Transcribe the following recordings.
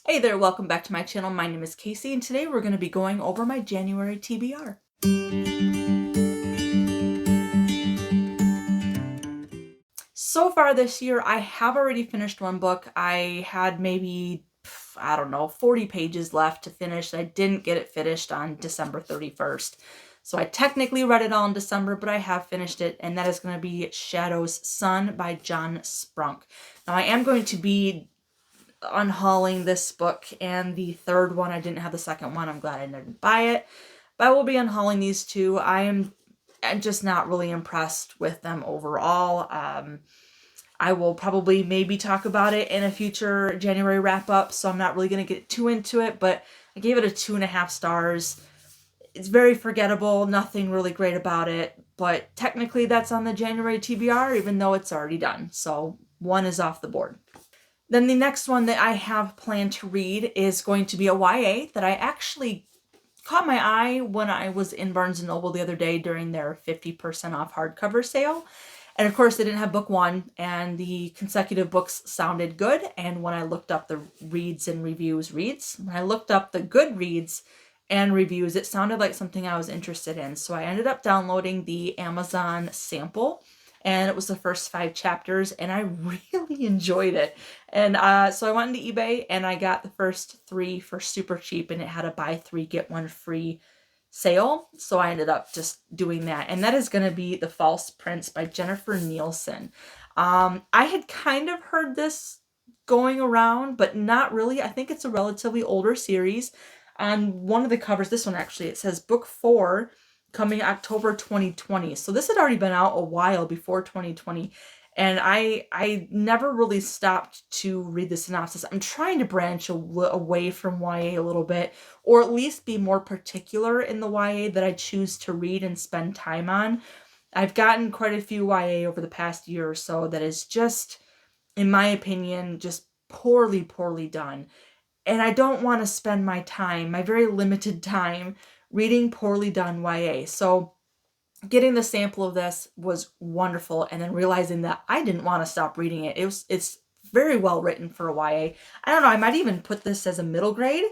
Hey there, welcome back to my channel. My name is Casey, and today we're going to be going over my January TBR. So far this year, I have already finished one book. I had maybe, I don't know, 40 pages left to finish. I didn't get it finished on December 31st. So I technically read it all in December, but I have finished it, and that is going to be Shadow's Son by John Sprunk. Now, I am going to be unhauling this book and the third one. I didn't have the second one. I'm glad I didn't buy it. But I will be unhauling these two. I'm just not really impressed with them overall. I will probably maybe talk about it in a future January wrap-up, so I'm not really going to get too into it, but I gave it a 2.5 stars. It's very forgettable, nothing really great about it, but technically that's on the January TBR, even though it's already done, so one is off the board. Then the next one that I have planned to read is going to be a YA that I actually caught my eye when I was in Barnes & Noble the other day during their 50% off hardcover sale. And of course, they didn't have book one, and the consecutive books sounded good. And when I looked up the reads and reviews, when I looked up the good reads and reviews, it sounded like something I was interested in. So I ended up downloading the Amazon sample, and it was the first 5 chapters, and I really enjoyed it. And so I went into eBay, and I got the first 3 for super cheap, and it had a buy 3, get 1 free sale. So I ended up just doing that. And that is going to be The False Prince by Jennifer Nielsen. I had kind of heard this going around, but not really. I think it's a relatively older series. On one of the covers, this one actually, it says book 4 coming October 2020. So this had already been out a while before 2020. And I never really stopped to read the synopsis. I'm trying to branch away from YA a little bit, or at least be more particular in the YA that I choose to read and spend time on. I've gotten quite a few YA over the past year or so that is just, in my opinion, just poorly done. And I don't want to spend my time, my very limited time, reading poorly done YA. So getting the sample of this was wonderful, and then realizing that I didn't want to stop reading it. It's very well written for a YA. I don't know, I might even put this as a middle grade.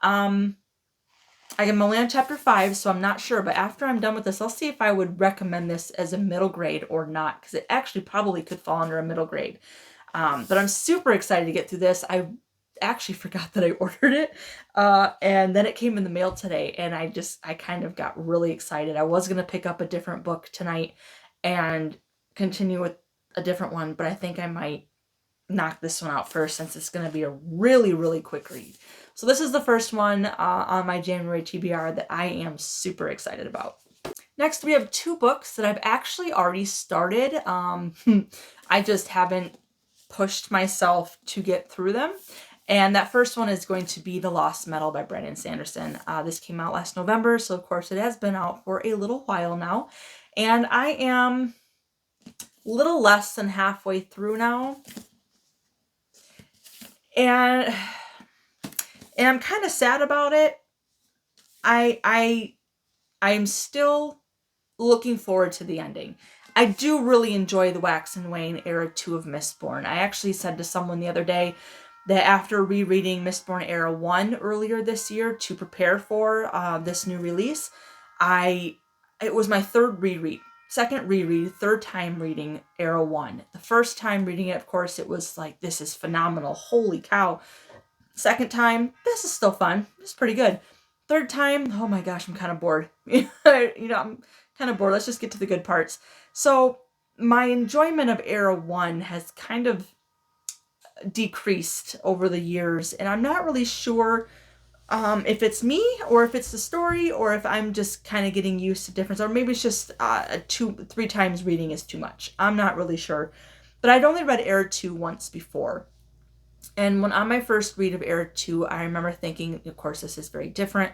I'm only on chapter 5, so I'm not sure, but after I'm done with this, I'll see if I would recommend this as a middle grade or not, because it actually probably could fall under a middle grade. But I'm super excited to get through this. I actually forgot that I ordered it, and then it came in the mail today, and I kind of got really excited. I was gonna pick up a different book tonight and continue with a different one, but I think I might knock this one out first, since it's gonna be a really quick read. So this is the first one on my January TBR that I am super excited about. Next, we have 2 books that I've actually already started. I just haven't pushed myself to get through them. And that first one is going to be The Lost Metal by Brandon Sanderson. This came out last November, so of course it has been out for a little while now. And I am a little less than halfway through now. And I'm kind of sad about it. I'm still looking forward to the ending. I do really enjoy the Wax and Wayne Era 2 of Mistborn. I actually said to someone the other day that after rereading Mistborn Era 1 earlier this year to prepare for this new release, it was my second reread, third time reading Era 1. The first time reading it, of course, it was like, this is phenomenal, holy cow. Second time, this is still fun, it's pretty good. Third time, oh my gosh, I'm kind of bored. I'm kind of bored, let's just get to the good parts. So my enjoyment of Era 1 has kind of decreased over the years, and I'm not really sure if it's me, or if it's the story, or if I'm just kind of getting used to difference, or maybe it's just 2-3 times reading is too much. I'm not really sure, but I'd only read Era 2 once before, and when on my first read of Era 2, I remember thinking, of course this is very different.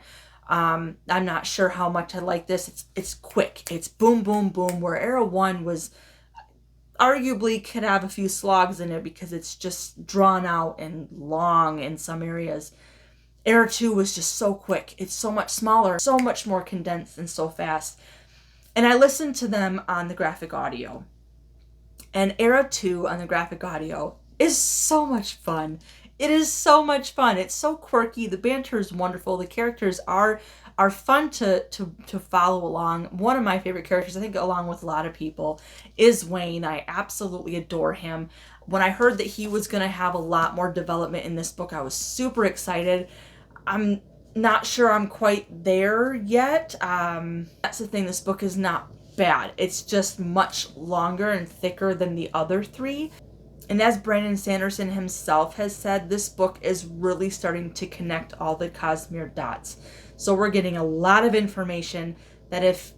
I'm not sure how much I like this. It's quick, it's boom where Era 1 was arguably could have a few slogs in it because it's just drawn out and long in some areas. Era 2 was just so quick. It's so much smaller, so much more condensed, and so fast. And I listened to them on the graphic audio. And Era 2 on the graphic audio is so much fun. It is so much fun. It's so quirky. The banter is wonderful. The characters are fun to follow along. One of my favorite characters, I think, along with a lot of people, is Wayne. I absolutely adore him. When I heard that he was going to have a lot more development in this book, I was super excited. I'm not sure I'm quite there yet. That's the thing. This book is not bad. It's just much longer and thicker than the other three. And as Brandon Sanderson himself has said, this book is really starting to connect all the Cosmere dots. So we're getting a lot of information that if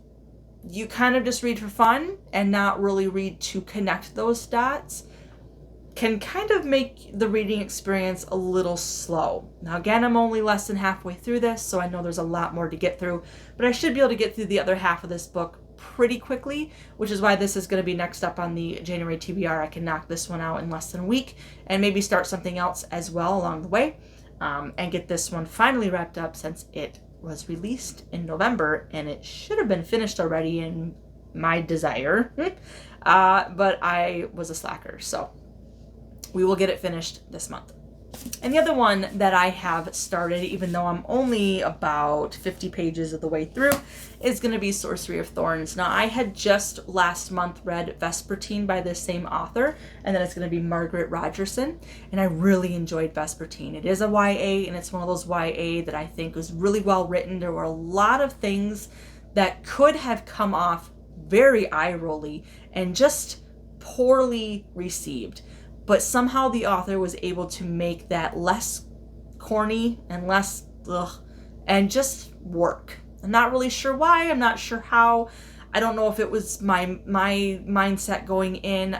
you kind of just read for fun and not really read to connect those dots, can kind of make the reading experience a little slow. Now again, I'm only less than halfway through this, so I know there's a lot more to get through, but I should be able to get through the other half of this book pretty quickly, which is why this is going to be next up on the January TBR. I can knock this one out in less than a week and maybe start something else as well along the way, and get this one finally wrapped up since it was released in November and it should have been finished already in my desire, but I was a slacker, so we will get it finished this month. And the other one that I have started, even though I'm only about 50 pages of the way through, is going to be Sorcery of Thorns. Now, I had just last month read Vespertine by this same author, and then it's going to be Margaret Rogerson, and I really enjoyed Vespertine. It is a YA, and it's one of those YA that I think was really well written. There were a lot of things that could have come off very eye-rolly and just poorly received. But somehow the author was able to make that less corny and less and just work. I'm not really sure why. I'm not sure how. I don't know if it was my mindset going in.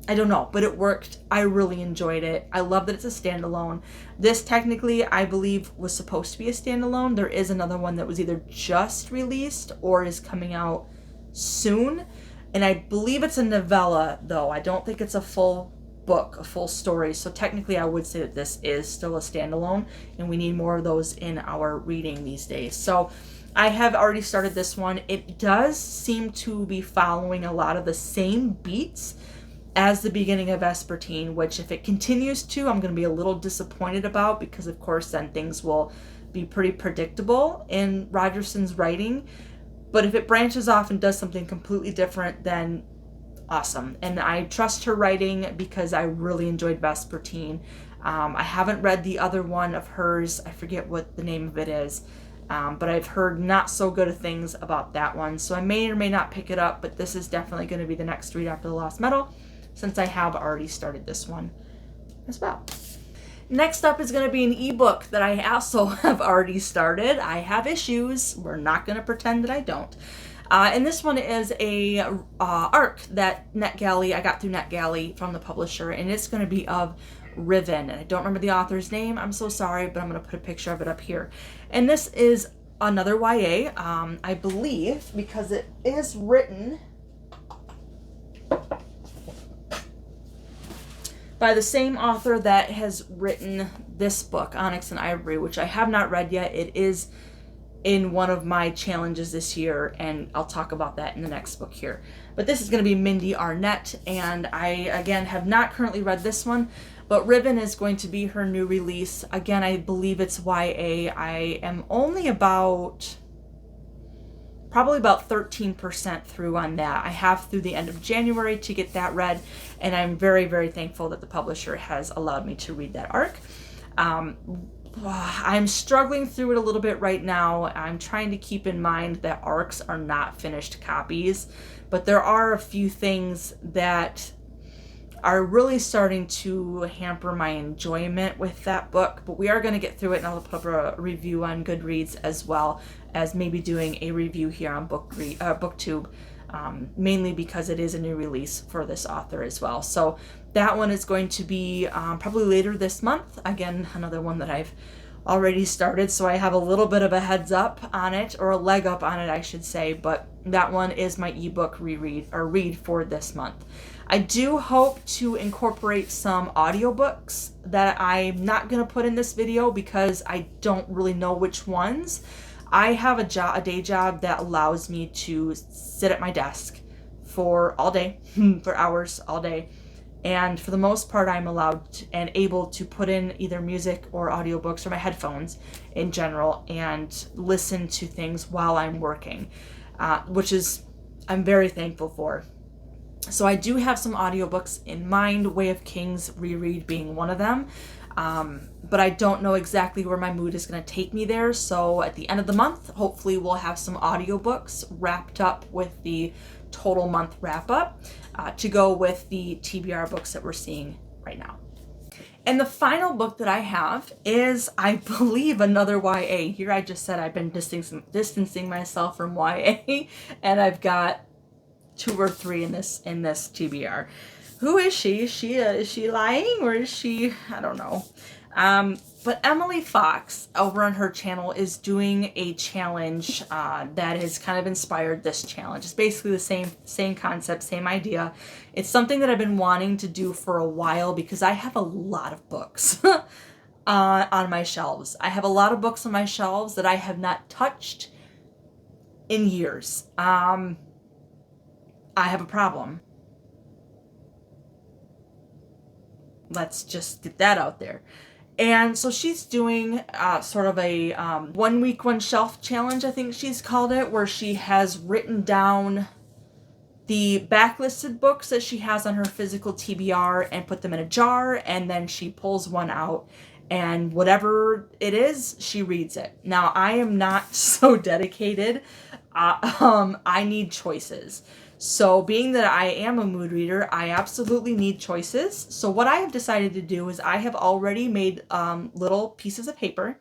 I don't know, but it worked. I really enjoyed it. I love that it's a standalone. This technically, I believe, was supposed to be a standalone. There is another one that was either just released or is coming out soon. And I believe it's a novella, though. I don't think it's a full book, a full story. So technically I would say that this is still a standalone, and we need more of those in our reading these days. So I have already started this one. It does seem to be following a lot of the same beats as the beginning of Vespertine, which if it continues to, I'm going to be a little disappointed about, because of course then things will be pretty predictable in Rogerson's writing. But if it branches off and does something completely different, then awesome. And I trust her writing because I really enjoyed Vespertine. I haven't read the other one of hers. I forget what the name of it is. But I've heard not so good of things about that one. So I may or may not pick it up, but this is definitely going to be the next read after The Lost Metal, since I have already started this one as well. Next up is going to be an ebook that I also have already started. I have issues. We're not going to pretend that I don't. And this one is a arc that NetGalley, I got through NetGalley from the publisher, and it's going to be of Riven. And I don't remember the author's name. I'm so sorry, but I'm going to put a picture of it up here. And this is another YA, I believe, because it is written by the same author that has written this book, Onyx and Ivory, which I have not read yet. It is in one of my challenges this year, and I'll talk about that in the next book here. But this is going to be Mindy Arnett, and I, again, have not currently read this one, but Riven is going to be her new release. Again, I believe it's YA. I am only probably about 13% through on that. I have through the end of January to get that read, and I'm very, very thankful that the publisher has allowed me to read that arc. I'm struggling through it a little bit right now. I'm trying to keep in mind that arcs are not finished copies, but there are a few things that are really starting to hamper my enjoyment with that book, but we are going to get through it, and I'll put up a review on Goodreads as well as maybe doing a review here on BookTube, mainly because it is a new release for this author as well. So that one is going to be probably later this month. Again, another one that I've already started, so I have a little bit of a heads up on it, or a leg up on it, I should say, but that one is my ebook read for this month. I do hope to incorporate some audiobooks that I'm not going to put in this video because I don't really know which ones. I have a day job that allows me to sit at my desk for all day, for hours all day, And for the most part, I'm allowed and able to put in either music or audiobooks or my headphones in general and listen to things while I'm working, which is I'm very thankful for. So I do have some audiobooks in mind, Way of Kings reread being one of them. But I don't know exactly where my mood is going to take me there. So at the end of the month, hopefully we'll have some audiobooks wrapped up with the total month wrap up to go with the TBR books that we're seeing right now. And the final book that I have is, I believe, another YA. Here I just said I've been distancing myself from YA, and I've got 2 or 3 in this TBR. Who is she? Is she lying, or is she? I don't know. But Emily Fox over on her channel is doing a challenge that has kind of inspired this challenge. It's basically the same concept, same idea. It's something that I've been wanting to do for a while because I have a lot of books on my shelves. I have a lot of books on my shelves that I have not touched in years. I have a problem. Let's just get that out there. And so she's doing sort of a 1 week, 1 shelf challenge, I think she's called it, where she has written down the backlisted books that she has on her physical TBR and put them in a jar, and then she pulls one out, and whatever it is, she reads it. Now, I am not so dedicated. I need choices. So being that I am a mood reader, I absolutely need choices. So what I have decided to do is I have already made little pieces of paper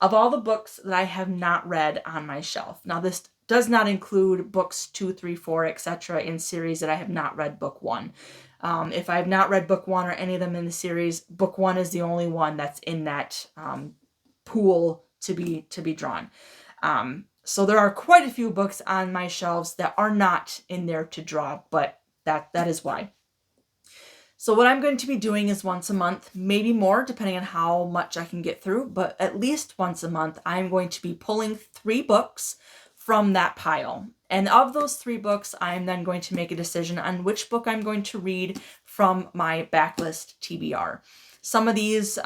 of all the books that I have not read on my shelf. Now this does not include books 2, 3, 4, etc. in series that I have not read book 1. If I have not read book 1 or any of them in the series, book 1 is the only one that's in that pool to be drawn. So there are quite a few books on my shelves that are not in there to draw, but that is why. So what I'm going to be doing is once a month, maybe more, depending on how much I can get through, but at least once a month, I'm going to be pulling 3 books from that pile. And of those 3 books, I'm then going to make a decision on which book I'm going to read from my backlist TBR. Some of these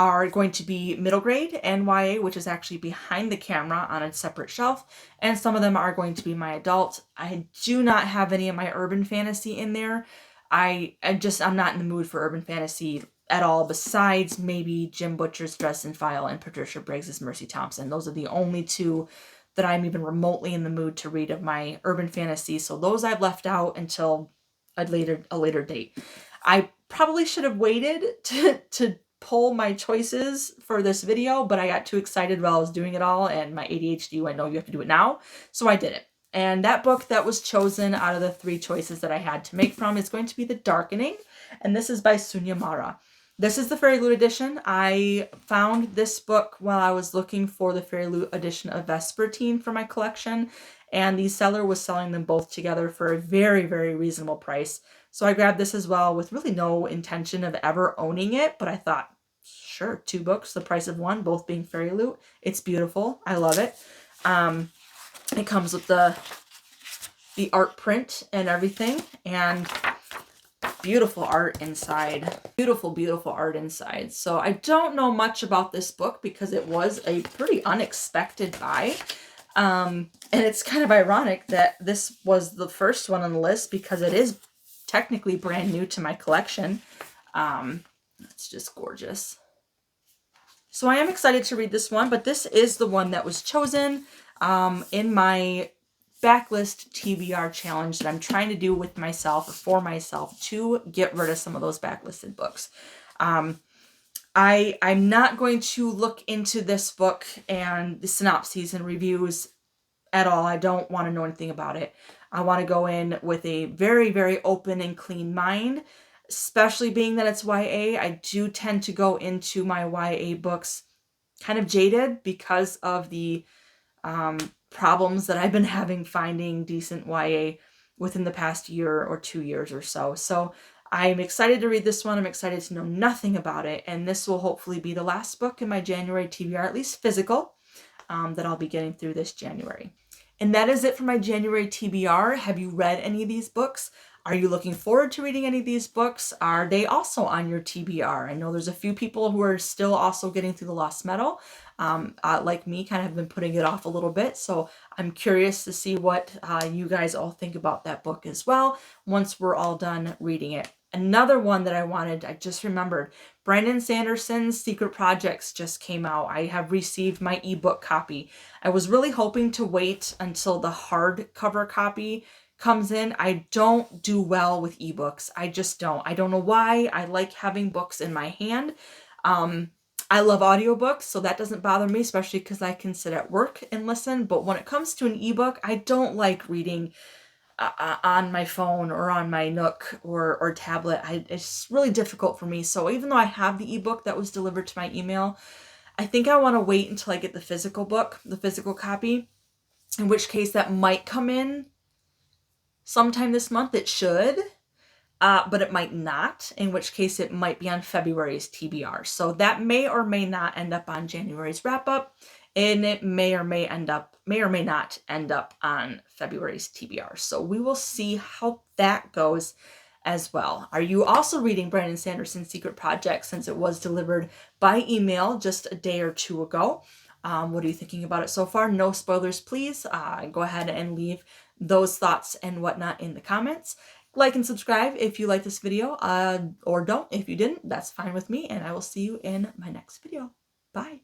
are going to be middle grade and YA, which is actually behind the camera on a separate shelf, and some of them are going to be my adult. I do not have any of my urban fantasy in there. I'm not in the mood for urban fantasy at all, besides maybe Jim Butcher's Dresden File and Patricia Briggs's Mercy Thompson. Those are the only 2 that I'm even remotely in the mood to read of my urban fantasy, so those I've left out until a later date. I probably should have waited to pull my choices for this video, but I got too excited while I was doing it all, and my ADHD went, no, you have to do it now. So I did it. And that book that was chosen out of the 3 choices that I had to make from is going to be The Darkening, and this is by Sunya Mara. This is the Fairy Loot edition. I found this book while I was looking for the Fairy Loot edition of Vespertine for my collection, and the seller was selling them both together for a very, very reasonable price. So I grabbed this as well with really no intention of ever owning it, but I thought, sure, 2 books, the price of 1, both being Fairy Loot. It's beautiful. I love it. It comes with the art print and everything, and beautiful art inside. Beautiful, beautiful art inside. So I don't know much about this book because it was a pretty unexpected buy. And it's kind of ironic that this was the first one on the list because it is technically brand new to my collection. It's just gorgeous. So I am excited to read this one, but this is the one that was chosen in my backlist TBR challenge that I'm trying to do with myself or for myself to get rid of some of those backlisted books. I'm not going to look into this book and the synopses and reviews at all. I don't want to know anything about it. I want to go in with a very, very open and clean mind, especially being that it's YA. I do tend to go into my YA books kind of jaded because of the problems that I've been having finding decent YA within the past year or 2 years or so. So I'm excited to read this one. I'm excited to know nothing about it. And this will hopefully be the last book in my January TBR, at least physical, that I'll be getting through this January. And that is it for my January TBR. Have you read any of these books? Are you looking forward to reading any of these books? Are they also on your TBR? I know there's a few people who are still also getting through the Lost Meadow. Like me, kind of have been putting it off a little bit. So I'm curious to see what you guys all think about that book as well once we're all done reading it. Another one that I just remembered, Brandon Sanderson's Secret Projects just came out. I have received my ebook copy. I was really hoping to wait until the hardcover copy comes in. I don't do well with ebooks. I just don't. I don't know why. I like having books in my hand. I love audiobooks, so that doesn't bother me, especially because I can sit at work and listen. But when it comes to an ebook, I don't like reading on my phone or on my Nook or tablet. It's really difficult for me. So even though I have the ebook that was delivered to my email, I think I want to wait until I get the physical book, the physical copy, in which case that might come in sometime this month. It should. But it might not, in which case it might be on February's TBR. So that may or may not end up on January's wrap up, and it may or may not end up on February's TBR. So we will see how that goes as well. Are you also reading Brandon Sanderson's Secret Project since it was delivered by email just a day or two ago? What are you thinking about it so far? No spoilers, please. Go ahead and leave those thoughts and whatnot in the comments. Like and subscribe if you like this video, or don't. If you didn't, that's fine with me, and I will see you in my next video. Bye.